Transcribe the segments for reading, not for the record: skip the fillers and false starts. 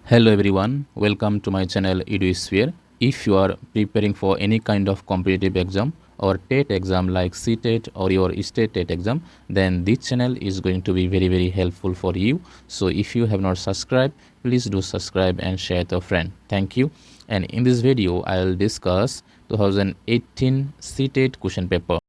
Hello everyone, welcome to my channel EduSphere. If you are preparing for any kind of competitive exam or TET exam like CTET or your state TET exam, then this channel is going to be very helpful for you. So if you have not subscribed, please do subscribe and share to a friend. Thank you. And in this video, I will discuss 2018 CTET question paper.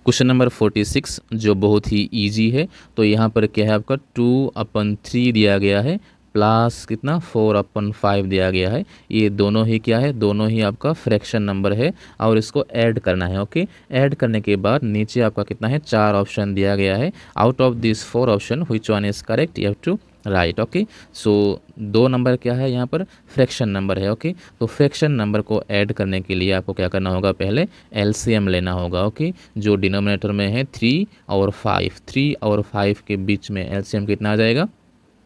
Question number 46 जो बहुत ही easy है। तो यहाँ पर क्या है आपका 2/3 दिया गया है प्लस कितना 4/5 दिया गया है। ये दोनों ही क्या है, दोनों ही आपका फ्रैक्शन नंबर है और इसको ऐड करना है। ओके, ऐड करने के बाद नीचे आपका कितना है, 4 ऑप्शन दिया गया है। Out of this 4 option which one is correct, you have to write. Okay, so 2 number क्या है यहाँ पर, फ्रैक्शन नंबर है। ओके, तो फ्रैक्शन नंबर को ऐड करने के लिए आपको क्या करना होगा, पहले एलसीएम लेना होगा। ओके, जो डिनोमिनेटर में है 3 और 5 के बीच में एलसीएम कितना आ जाएगा,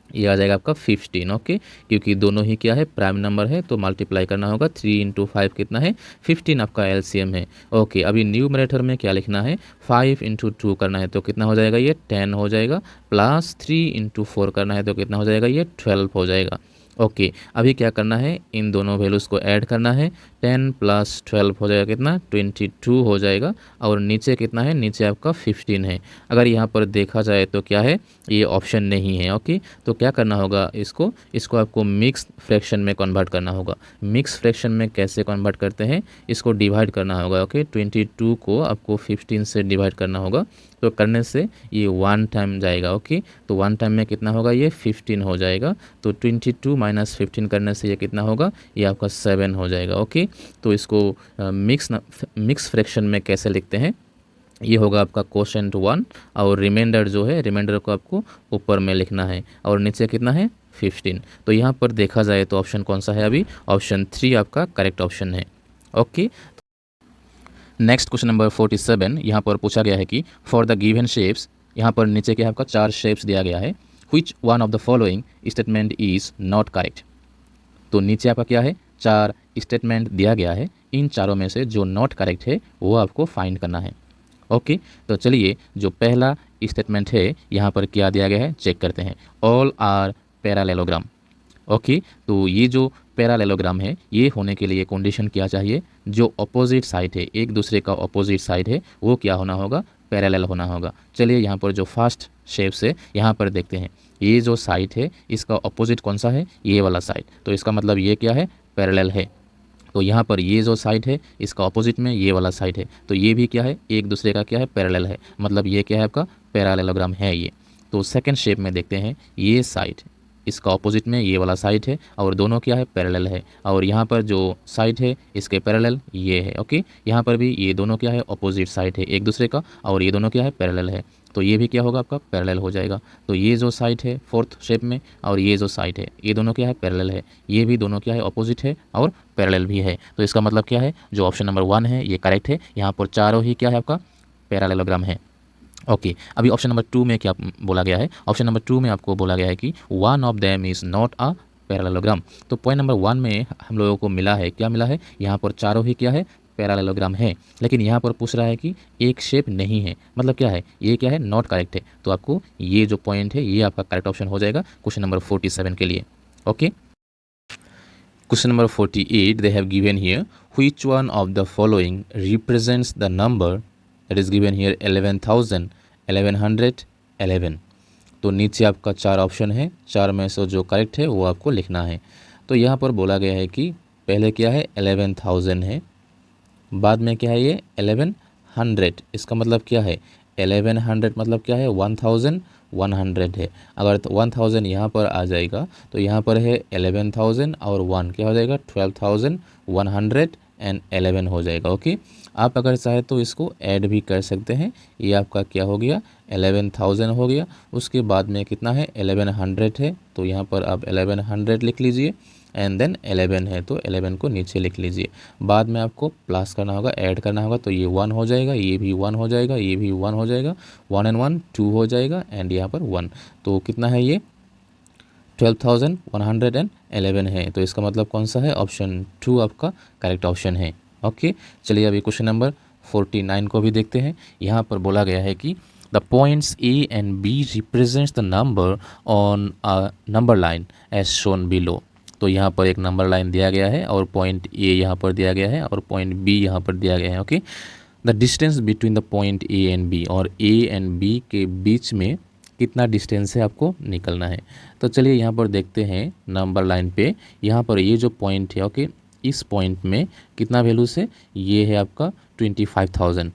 ये आ जाएगा आपका 15। ओके, क्योंकि दोनों ही क्या है, प्राइम नंबर है, तो मल्टीप्लाई करना होगा। 3 × 5 कितना है, 15 आपका एलसीएम है। ओके, अभी न्यूमरेटर में क्या लिखना है, 5 × 2 करना है तो कितना हो जाएगा, ये 10 हो जाएगा। प्लस 3 × 4 करना है तो कितना हो जाएगा, ये 12 हो जाएगा। ओके, अभी क्या करना है, इन दोनों वैल्यूज़ को ऐड करना है। 10 + 12 हो जाएगा कितना, 22 हो जाएगा। और नीचे कितना है, नीचे आपका 15 है। अगर यहाँ पर देखा जाए तो क्या है, ये ऑप्शन नहीं है। ओके, तो क्या करना होगा, इसको आपको मिक्स फ्रैक्शन में कन्वर्ट करना होगा। मिक्स फ्रैक्शन में कैसे कन्वर्ट करते हैं, इसको डिवाइड करना होगा। ओके, 22 को आपको 15 से डिवाइड करना होगा। तो करने से ये 1 टाइम जाएगा। ओके, तो 1 टाइम में कितना होगा, ये 15 हो जाएगा। तो 22 - 15 करने से ये कितना होगा, ये आपका 7 हो जाएगा। ओके, तो इसको मिक्स फ्रैक्शन में कैसे लिखते हैं, ये होगा आपका कोशेंट 1 और रिमाइंडर जो है, रिमाइंडर को आपको ऊपर में लिखना है और नीचे कितना है, 15। तो यहाँ पर देखा जाए तो ऑप्शन कौन सा है, अभी ऑप्शन 3 आपका करेक्ट ऑप्शन है। ओके, नेक्स्ट क्वेश्चन नंबर 47, यहाँ पर पूछा गया है कि फॉर द गिवन शेप्स, यहाँ पर नीचे क्या है आपका 4 शेप्स दिया गया है। Which one of the following statement is not correct. तो नीचे आपका क्या है, 4 स्टेटमेंट दिया गया है। इन चारों में से जो नॉट करेक्ट है वो आपको फाइंड करना है। ओके, तो चलिए जो पहला स्टेटमेंट है यहाँ पर क्या दिया गया है, चेक करते हैं। All are parallelogram. ओके, तो ये जो पैरालेलोग्राम है, ये होने के लिए कंडीशन क्या चाहिए, जो अपोजिट साइड है, एक दूसरे का अपोजिट साइड है, वो क्या होना होगा, पैरेलल होना होगा। चलिए यहाँ पर जो फर्स्ट शेप से यहाँ पर देखते हैं, ये जो साइड है इसका अपोजिट कौन सा है, ये वाला साइड। तो इसका मतलब ये क्या है, पैरेलल है। तो यहाँ पर ये जो साइड है इसका ऑपोजिट में ये वाला साइड है, तो ये भी क्या है, एक दूसरे का क्या है, पैरेलल है। मतलब ये क्या है, आपका पैरालेलोग्राम है ये। तो सेकंड शेप में देखते हैं, ये साइड इसका ऑपोजिट में ये वाला साइड है और दोनों क्या है, पैरेलल है। और यहाँ पर जो साइड है इसके पैरेलल ये है। ओके, यहाँ पर भी ये दोनों क्या है, ऑपोजिट साइड है एक दूसरे का, और ये दोनों क्या है, पैरेलल है। तो ये भी क्या होगा, आपका पैरेलल हो जाएगा। तो ये जो साइड है फोर्थ शेप में और ये जो साइड है, ये दोनों क्या है, पैरेलल है। ये भी दोनों क्या है, ऑपोजिट है और पैरेलल भी है। तो इसका मतलब क्या है, जो ऑप्शन नंबर 1 है ये करेक्ट है। यहाँ पर चारों ही क्या है, आपका पैरालेलोग्राम है। ओके, अभी ऑप्शन नंबर 2 में क्या बोला गया है, ऑप्शन नंबर 2 में आपको बोला गया है कि one of them is not a parallelogram. तो पॉइंट नंबर 1 में हम लोगों को मिला है, क्या मिला है, यहाँ पर चारों ही क्या है, पैरालेलोग्राम है। लेकिन यहाँ पर पूछ रहा है कि एक शेप नहीं है, मतलब क्या है, ये क्या है, नॉट करेक्ट है। तो आपको ये जो पॉइंट है ये आपका करेक्ट ऑप्शन हो जाएगा क्वेश्चन नंबर 47 के लिए। Okay, question number 48 they have given here, which one of the following represents the number that is given here 11,000, 1111। तो नीचे आपका 4 ऑप्शन है, 4 में से जो करेक्ट है वो आपको लिखना है। तो यहाँ पर बोला गया है कि पहले क्या है, 11,000 है, बाद में क्या है, ये 1100। इसका मतलब क्या है, 1100 मतलब क्या है, 1100 है। अगर 1000 यहाँ पर आ जाएगा तो यहाँ पर है 11,000 और 1 क्या हो जाएगा, 12,111 हो जाएगा। ओके, आप अगर चाहे तो इसको ऐड भी कर सकते हैं। ये आपका क्या हो गया, 11,000 हो गया। उसके बाद में कितना है, 1100 है, तो यहाँ पर आप 1100 लिख लीजिए एंड देन 11 है तो 11 को नीचे लिख लीजिए। बाद में आपको प्लस करना होगा, ऐड करना होगा, तो ये 1 हो जाएगा, ये भी 1 हो जाएगा, ये भी 1 हो जाएगा। 1 and 1 2 हो जाएगा एंड यहाँ पर 1। तो कितना है, ये 12,111 है। तो इसका मतलब कौन सा है, ऑप्शन 2 आपका करेक्ट ऑप्शन है। ओके, चलिए अभी क्वेश्चन नंबर 49 को भी देखते हैं। यहाँ पर बोला गया है कि the points A and B represents the number on a number line as shown below. तो यहाँ पर एक नंबर लाइन दिया गया है और पॉइंट ए यहाँ पर दिया गया है और पॉइंट बी यहाँ पर दिया गया है। Okay, the distance between the point A and B, और ए एंड बी के बीच में कितना डिस्टेंस है आपको निकलना है। तो चलिए यहाँ पर देखते हैं नंबर लाइन पे, यहाँ पर ये जो पॉइंट है, ओके, इस पॉइंट में कितना वैल्यू से, ये है आपका 25,000,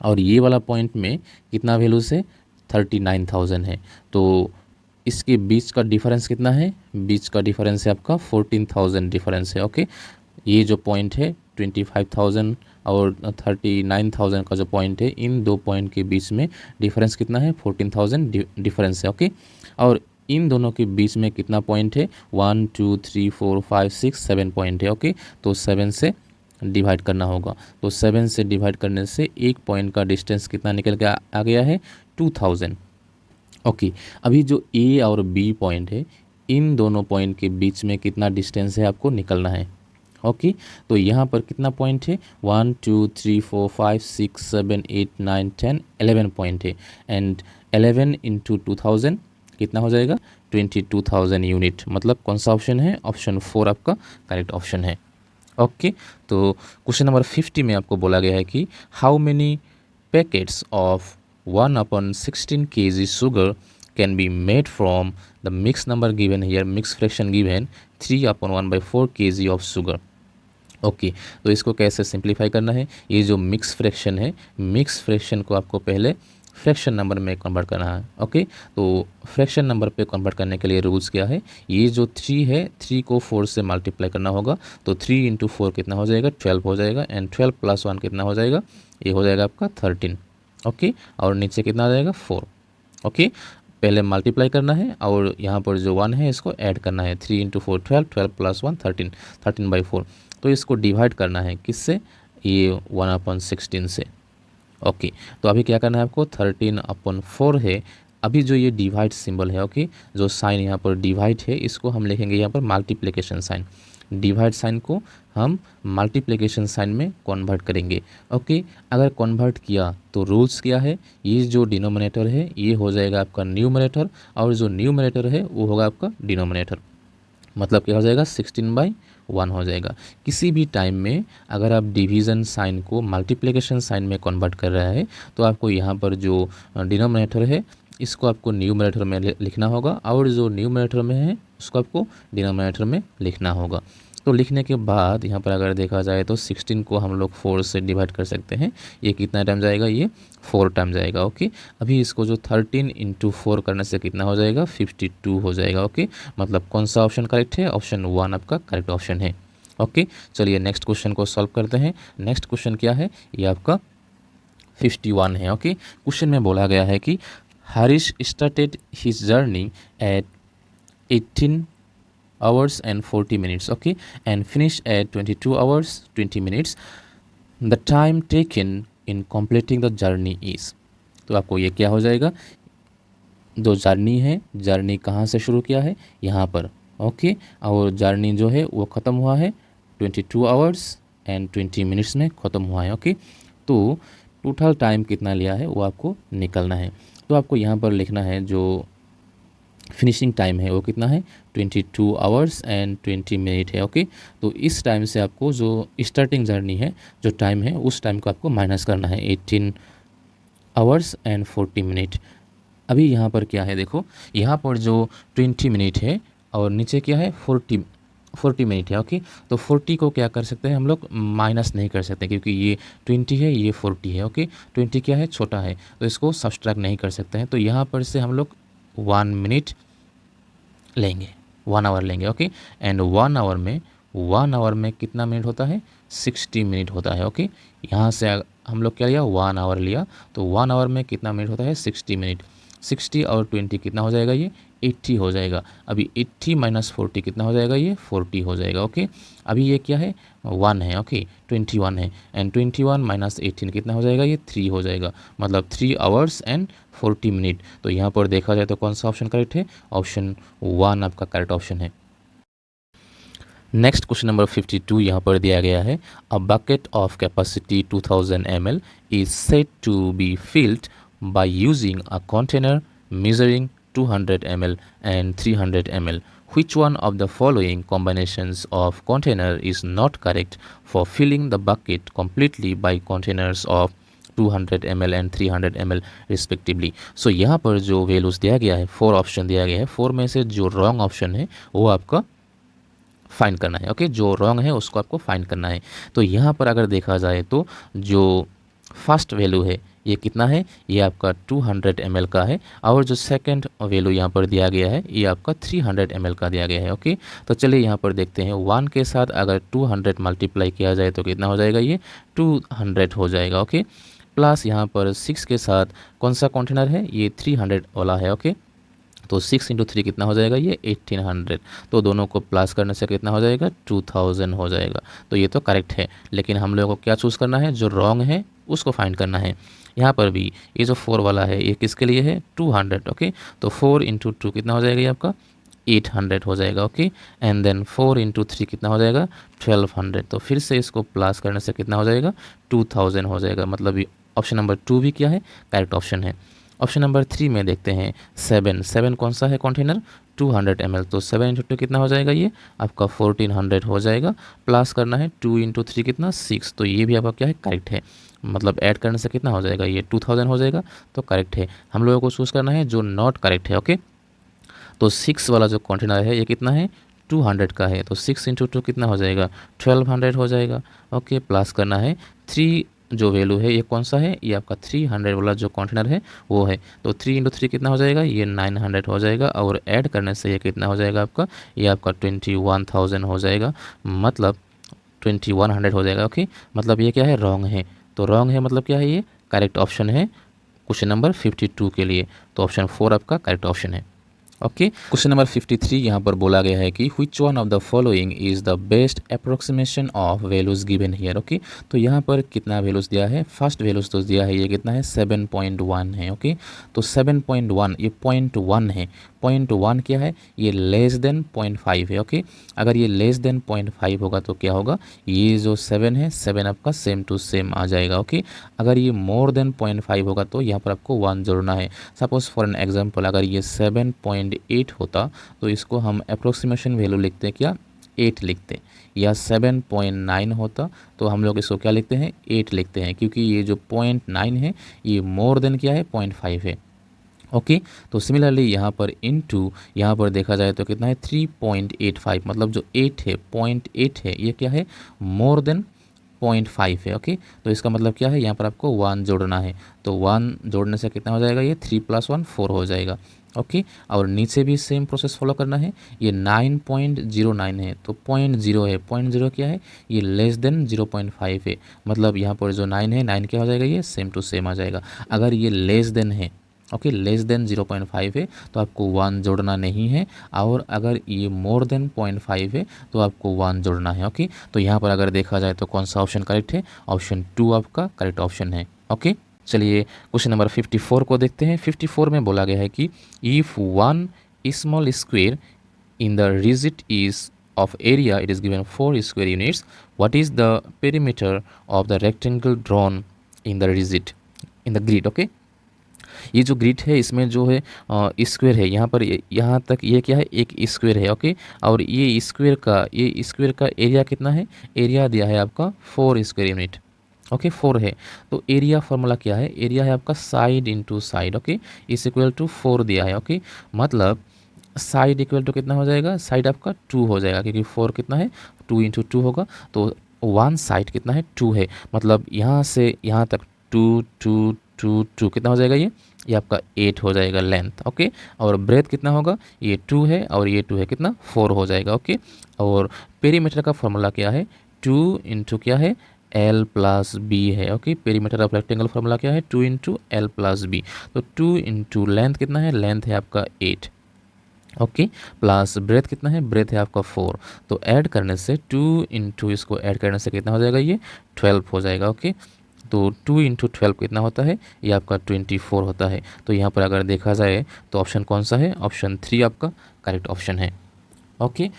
और ये वाला पॉइंट में कितना वैल्यू से 39,000 है। तो इसके बीच का डिफरेंस कितना है, बीच का डिफरेंस है आपका 14,000 डिफरेंस है। ओके, ये जो पॉइंट है 25,000 और 39,000 का जो पॉइंट है, इन दो पॉइंट के बीच में डिफरेंस कितना है, 14,000 डिफरेंस है। ओके, और इन दोनों के बीच में कितना पॉइंट है, 1 2 3 4 5 6 7 पॉइंट है। ओके, तो 7 से डिवाइड करना होगा। तो 7 से डिवाइड करने से एक पॉइंट का डिस्टेंस कितना निकल के आ गया है, 2000। ओके, अभी जो ए और बी पॉइंट है, इन दोनों पॉइंट के बीच में कितना डिस्टेंस है आपको निकलना है। ओके, तो यहाँ पर कितना पॉइंट है, 1 2 3 4 5 6 7 8 9 10 11 पॉइंट है, एंड 11 इंटू 2000 कितना हो जाएगा, 22,000 यूनिट। मतलब कौन सा ऑप्शन है, ऑप्शन 4 आपका करेक्ट ऑप्शन है। ओके, तो क्वेश्चन नंबर 50 में आपको बोला गया है कि how many packets of 1/16 kg sugar can be made from the mixed number given here, mixed fraction given 3/1/4 kg of sugar। Okay, तो इसको कैसे सिंप्लीफाई करना है, ये जो मिक्स फ्रैक्शन है, मिक्स फ्रैक्शन को आपको पहले फ्रैक्शन नंबर में कन्वर्ट करना है। ओके, तो फ्रैक्शन नंबर पे कन्वर्ट करने के लिए रूल्स क्या है, ये जो 3 है, 3 को 4 से मल्टीप्लाई करना होगा। तो 3 इंटू 4 कितना हो जाएगा, 12 हो जाएगा, एंड 12 प्लस 1 कितना हो जाएगा, ये हो जाएगा आपका 13। ओके, और नीचे कितना आ जाएगा, 4। ओके, पहले मल्टीप्लाई करना है और यहाँ पर जो 1 है इसको ऐड करना है। 3 इंटू 4 12, 12 प्लस 1 13, 13/4। तो इसको डिवाइड करना है किससे, ये 1/16 से। ओके, तो अभी क्या करना है आपको, 13/4 है। अभी जो ये डिवाइड सिंबल है, ओके, जो साइन यहाँ पर डिवाइड है, इसको हम लिखेंगे यहाँ पर मल्टीप्लिकेशन साइन। डिवाइड साइन को हम मल्टीप्लिकेशन साइन में कन्वर्ट करेंगे। ओके, अगर कन्वर्ट किया तो रूल्स क्या है, ये जो डिनोमिनेटर है ये हो जाएगा आपका न्यूमरेटर, और जो न्यूमरेटर है वो होगा आपका डिनोमिनेटर। मतलब क्या हो जाएगा, 16/1 हो जाएगा। किसी भी टाइम में अगर आप डिवीज़न साइन को मल्टीप्लिकेशन साइन में कन्वर्ट कर रहे हैं, तो आपको यहाँ पर जो डिनोमिनेटर है इसको आपको न्यूमरेटर में लिखना होगा, और जो न्यूमरेटर में है उसको आपको डिनोमिनेटर में लिखना होगा। तो लिखने के बाद यहाँ पर अगर देखा जाए तो 16 को हम लोग 4 से डिवाइड कर सकते हैं। ये कितना टाइम जाएगा, ये 4 टाइम जाएगा। ओके, अभी इसको जो 13 इंटू 4 करने से कितना हो जाएगा, 52 हो जाएगा। ओके, मतलब कौन सा ऑप्शन करेक्ट है, ऑप्शन 1 आपका करेक्ट ऑप्शन है। ओके, चलिए नेक्स्ट क्वेश्चन को सॉल्व करते हैं। नेक्स्ट क्वेश्चन क्या है, ये आपका 51 है। ओके, क्वेश्चन में बोला गया है कि Harish started his journey at 18 hours and 40 minutes, okay, and finish at 22 hours 20 minutes. The time taken in completing the journey is, तो आपको ये क्या हो जाएगा, जो जर्नी है, जर्नी कहाँ से शुरू किया है, यहाँ पर। ओके, और जर्नी जो है वो ख़त्म हुआ है 22 आवर्स एंड 20 मिनट्स में ख़त्म हुआ है। ओके, तो टोटल टाइम कितना लिया है वो आपको निकलना है। तो आपको यहाँ पर लिखना है जो फिनिशिंग टाइम है वो कितना है, 22 आवर्स एंड 20 मिनट है। ओके, तो इस टाइम से आपको जो स्टार्टिंग जर्नी है, जो टाइम है, उस टाइम को आपको माइनस करना है, 18 आवर्स एंड 40 मिनट। अभी यहाँ पर क्या है, देखो यहाँ पर जो 20 मिनट है और नीचे क्या है, 40 मिनट है। ओके, तो 40 को क्या कर सकते हैं हम लोग, माइनस नहीं कर सकते, क्योंकि ये 20 है, ये 40 है। ओके, 20 क्या है, छोटा है, तो इसको सब्सट्रैक्ट नहीं कर सकते हैं। तो यहाँ पर से हम लोग 1 मिनट लेंगे, 1 आवर लेंगे। ओके, एंड 1 आवर में कितना मिनट होता है, 60 मिनट होता है। ओके, यहाँ से हम लोग क्या लिया, 1 आवर लिया, तो 1 आवर में कितना मिनट होता है, 60 मिनट। 60 और 20 कितना हो जाएगा, ये 80 हो जाएगा। अभी 80 माइनस 40 कितना हो जाएगा, ये 40 हो जाएगा। ओके, अभी ये क्या है, 1 है। ओके, 21 है, एंड 21 माइनस 18 कितना हो जाएगा, ये 3 हो जाएगा। मतलब 3 आवर्स एंड 40 मिनट। तो यहाँ पर देखा जाए तो कौन सा ऑप्शन करेक्ट है, ऑप्शन 1 आपका करेक्ट ऑप्शन है। नेक्स्ट क्वेश्चन नंबर 52 यहाँ पर दिया गया है, a bucket of capacity 2000 ml is said to be filled by using a container measuring 200 ml and 300 ml. Which one of the following combinations of container is not correct for filling the bucket completely by containers of 200 ml and 300 ml respectively. So यहाँ पर जो values दिया गया है, 4 option दिया गया है, 4 में से जो रॉन्ग ऑप्शन है वो आपका फाइंड करना है. ओके, जो रॉन्ग है उसको आपको फाइंड करना है. तो यहाँ पर अगर देखा जाए तो जो फर्स्ट वैल्यू है ये कितना है, ये आपका 200 ml का है, और जो सेकंड वैल्यू यहाँ पर दिया गया है ये आपका 300 ml का दिया गया है. ओके, तो चलिए यहाँ पर देखते हैं. 1 के साथ अगर 200 मल्टीप्लाई किया जाए तो कितना हो जाएगा, ये 200 हो जाएगा. ओके, प्लस यहाँ पर 6 के साथ कौन सा कंटेनर है, ये 300 वाला है. ओके, तो 6 इंटू 3 कितना हो जाएगा, ये 1800. तो दोनों को प्लस करने से कितना हो जाएगा, 2000 हो जाएगा. तो ये तो करेक्ट है, लेकिन हम लोगों को क्या चूज़ करना है, जो रॉन्ग है उसको फाइंड करना है. यहाँ पर भी ये जो 4 वाला है ये किसके लिए है, 200. ओके, तो 4 इंटू 2 कितना हो जाएगा, ये आपका 800 हो जाएगा. ओके, एंड देन 4 इंटू 3 कितना हो जाएगा, 1200. तो फिर से इसको प्लस करने से कितना हो जाएगा, 2000 हो जाएगा. मतलब ऑप्शन नंबर 2 भी क्या है, करेक्ट ऑप्शन है. ऑप्शन नंबर 3 में देखते हैं 7 कौन सा है कंटेनर, 200 ml. तो 7 इंटू 2 कितना हो जाएगा, ये आपका 1400 हो जाएगा. प्लस करना है 2 इंटू 3 कितना 6. तो ये भी आपका क्या है, करेक्ट है. मतलब ऐड करने से कितना हो जाएगा, ये 2000 हो जाएगा. तो करेक्ट है. हम लोगों को चूज़ करना है जो नॉट करेक्ट है. ओके, तो 6 वाला जो कंटेनर है ये कितना है, 200 का है. तो 6 इंटू 2 कितना हो जाएगा, 1200 हो जाएगा. ओके, प्लस करना है 3 जो वैल्यू है ये कौन सा है, ये आपका 300 वाला जो कंटेनर है वो है. तो 3 इंटू 3 कितना हो जाएगा, ये 900 हो जाएगा. और ऐड करने से ये कितना हो जाएगा आपका, ये आपका 21,000 हो जाएगा. मतलब 2100 हो जाएगा. ओके, मतलब ये क्या है, रॉन्ग है. तो रॉन्ग है मतलब क्या है, ये करेक्ट ऑप्शन है क्वेश्चन नंबर 52 के लिए. तो ऑप्शन 4 आपका करेक्ट ऑप्शन है. ओके, क्वेश्चन नंबर 53 यहाँ पर बोला गया है कि which one of the following is the best approximation of values given here. Okay, तो यहाँ पर कितना वैल्यूज़ दिया है, फर्स्ट वैल्यूज़ तो दिया है, ये कितना है, 7.1 है. ओके, तो 7.1 ये 0.1 है. 0.1 क्या है, ये लेस देन 0.5 है. ओके, अगर ये लेस देन 0.5 होगा तो क्या होगा, ये जो 7 है 7 आपका सेम टू सेम आ जाएगा. ओके, अगर ये मोर देन 0.5 होगा तो यहाँ पर आपको 1 जोड़ना है. सपोज फॉर एन एग्जांपल, अगर ये 7.8 होता तो इसको हम अप्रोक्सीमेशन वैल्यू लिखते हैं क्या, 8 लिखते. या 7.9 होता तो हम लोग इसको क्या लिखते हैं, 8 लिखते हैं, क्योंकि ये जो 0.9 है ये मोर देन क्या है, 0.5 है. ओके, तो सिमिलरली यहाँ पर इनटू यहाँ पर देखा जाए तो कितना है, 3.85. मतलब जो 8 है, 0.8 है, ये क्या है, मोर देन 0.5 है. ओके, तो इसका मतलब क्या है, यहाँ पर आपको 1 जोड़ना है. तो 1 जोड़ने से कितना हो जाएगा, ये 3 + 1 4 हो जाएगा. ओके, और नीचे भी सेम प्रोसेस फॉलो करना है. ये 9.09 है तो 0.0 है. 0.0 क्या है, ये लेस देन 0.5 है. मतलब यहाँ पर जो 9 है, 9 क्या हो जाएगा, ये सेम टू सेम आ जाएगा. अगर ये लेस देन है, ओके, लेस देन 0.5 है तो आपको 1 जोड़ना नहीं है. और अगर ये मोर देन 0.5 है तो आपको 1 जोड़ना है. ओके, तो यहाँ पर अगर देखा जाए तो कौन सा ऑप्शन करेक्ट है, ऑप्शन 2 आपका करेक्ट ऑप्शन है. ओके, चलिए क्वेश्चन नंबर 54 को देखते हैं. 54 में बोला गया है कि if one small square in the rigid is of area it is given 4 square units, what is the perimeter of the rectangle drawn in the rigid in the grid. okay, ये जो ग्रिड है इसमें जो है square है, यहाँ पर यहाँ तक ये क्या है, एक स्क्वायर है. ओके, और ये स्क्वायर का एरिया कितना है, एरिया दिया है आपका 4 स्क्वायर यूनिट. ओके, 4 है. तो एरिया फार्मूला क्या है, एरिया है आपका side into side. Okay, is equal to 4 दिया है. ओके, मतलब साइड इक्वल टू कितना हो जाएगा, साइड आपका 2 हो जाएगा, क्योंकि 4 कितना है, 2 इंटू 2 होगा. तो 1 साइड कितना है, 2 है. मतलब यहाँ से यहाँ तक 2 2 2 2 कितना हो जाएगा, ये आपका 8 हो जाएगा लेंथ. ओके, और ब्रेथ कितना होगा, ये 2 है और ये 2 है, कितना 4 हो जाएगा. ओके, और पेरीमीटर का फॉर्मूला क्या है, 2 इंटू क्या है, L + B है. Okay, perimeter of rectangle formula क्या है, 2 इंटू L + B. तो 2 इंटू लेंथ कितना है, लेंथ है आपका 8. ओके, प्लस ब्रेथ कितना है, ब्रेथ है आपका 4. तो ऐड करने से 2 इंटू इसको ऐड करने से कितना हो जाएगा, ये 12 हो जाएगा. ओके, तो 2 इंटू 12 कितना होता है, ये आपका 24 होता है. तो यहाँ पर अगर देखा जाए तो ऑप्शन कौन सा है, ऑप्शन 3 आपका करेक्ट ऑप्शन है. ओके,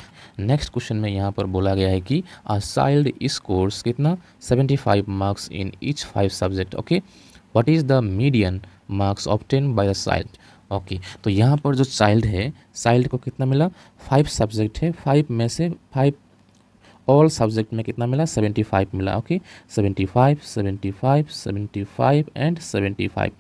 नेक्स्ट क्वेश्चन में यहाँ पर बोला गया है कि अ चाइल्ड स्कोर्स कितना 75 marks in each 5 subject. Okay, what is the median marks obtain by the child. Okay, तो यहाँ पर जो चाइल्ड है, चाइल्ड को कितना मिला, 5 सब्जेक्ट है, 5 में से 5 ऑल सब्जेक्ट में कितना मिला, 75 मिला। ओके, 75 75 75 एंड 75,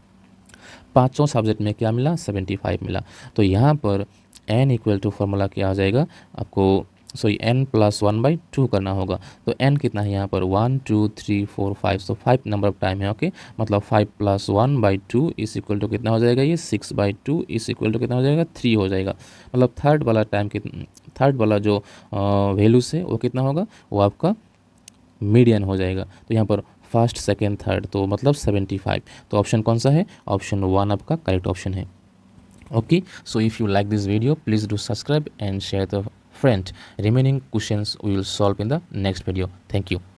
पाँचों सब्जेक्ट में क्या मिला, 75 मिला। तो यहाँ पर n इक्वल टू फार्मूला क्या आ जाएगा आपको, सॉरी n प्लस 1/2 करना होगा। तो n कितना है यहाँ पर, 1 2 3 4 5, तो 5 नंबर ऑफ टाइम है। ओके, मतलब 5 प्लस 1/2 इस इक्वल टू कितना हो जाएगा, ये 6/2 इस इक्वल टू कितना हो जाएगा, 3 हो जाएगा। मतलब थर्ड वाला टाइम कितना, थर्ड वाला जो वैल्यूज है वो कितना होगा, वो आपका मीडियन हो जाएगा। तो यहाँ पर फर्स्ट सेकेंड थर्ड, तो मतलब 75। तो ऑप्शन कौन सा है, ऑप्शन 1 आपका करेक्ट ऑप्शन है। Okay, so if you like this video, please do subscribe and share the friend. Remaining questions we will solve in the next video. Thank you.